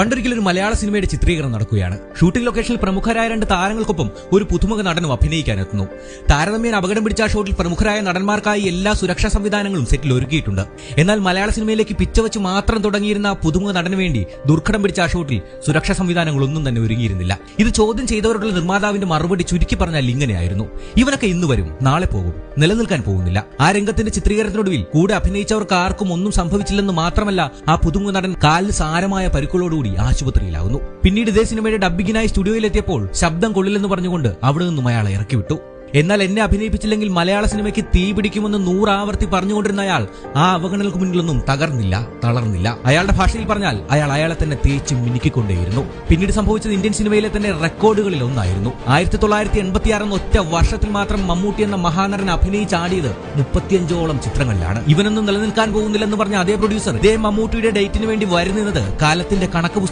പണ്ടൊരിക്കലും ഒരു മലയാള സിനിമയുടെ ചിത്രീകരണം നടക്കുകയാണ്. ഷൂട്ടിംഗ് ലൊക്കേഷനിൽ പ്രമുഖരായ രണ്ട് താരങ്ങൾക്കൊപ്പം ഒരു പുതുമുഖ നടനും അഭിനയിക്കാനെത്തുന്നു. താരതമ്യേന അപകടം പിടിച്ച ഷോട്ടിൽ പ്രമുഖരായ നടന്മാർക്കായി എല്ലാ സുരക്ഷാ സംവിധാനങ്ങളും സെറ്റിൽ ഒരുക്കിയിട്ടുണ്ട്. എന്നാൽ മലയാള സിനിമയിലേക്ക് പിച്ചവച്ച് മാത്രം തുടങ്ങിയിരുന്ന പുതുമുഖ നടന് വേണ്ടി ദുർഘടം പിടിച്ച ഷോട്ടിൽ സുരക്ഷാ സംവിധാനങ്ങളൊന്നും തന്നെ ഒരുങ്ങിയിരുന്നില്ല. ഇത് ചോദ്യം ചെയ്തവരുടെ നിർമ്മാതാവിന്റെ മറുപടി ചുരുക്കി പറഞ്ഞാൽ ഇങ്ങനെയായിരുന്നു: ഇവനൊക്കെ ഇന്ന് വരും, നാളെ പോകും, നിലനിൽക്കാൻ പോകുന്നില്ല. ആ രംഗത്തിന്റെ ചിത്രീകരണത്തിനൊടുവിൽ കൂടെ അഭിനയിച്ചവർക്ക് ആർക്കും ഒന്നും സംഭവിച്ചില്ലെന്ന് മാത്രമല്ല, ആ പുതുമുഖ നടൻ കാലിന് സാരമായ പരിക്കുകളോടുകൂടി ആശുപത്രിയിലാവുന്നു. പിന്നീട് ഇതേ സിനിമയുടെ ഡബ്ബിങ്ങിനായി സ്റ്റുഡിയോയിലെത്തിയപ്പോൾ ശബ്ദം കൊള്ളില്ലെന്ന് പറഞ്ഞുകൊണ്ട് അവിടെ നിന്നും അയാളെ ഇറക്കിവിട്ടു. എന്നാൽ എന്നെ അഭിനയിപ്പിച്ചില്ലെങ്കിൽ മലയാള സിനിമയ്ക്ക് തീ പിടിക്കുമെന്ന് 100 ആവർത്തി പറഞ്ഞുകൊണ്ടിരുന്ന അയാൾ ആ അവഗണനകൾക്ക് മുന്നിലൊന്നും തകർന്നില്ല, തളർന്നില്ല. അയാളുടെ ഭാഷയിൽ പറഞ്ഞാൽ അയാളെ തന്നെ തേച്ച് മിനുക്കിക്കൊണ്ടേയിരുന്നു. പിന്നീട് സംഭവിച്ചത് ഇന്ത്യൻ സിനിമയിലെ തന്നെ റെക്കോർഡുകളിൽ ഒന്നായിരുന്നു. 1986 എന്ന ഒറ്റ വർഷത്തിൽ മാത്രം മമ്മൂട്ടി എന്ന മഹാനടൻ അഭിനയിച്ചാടിയത് 35ഓളം ചിത്രങ്ങളിലാണ്. ഇവനൊന്നും നിലനിൽക്കാൻ പോകുന്നില്ലെന്ന് പറഞ്ഞ അതേ പ്രൊഡ്യൂസർ ഇതേ മമ്മൂട്ടിയുടെ ഡേറ്റിന് വേണ്ടി വരുന്നത് കാലത്തിന്റെ കണക്ക്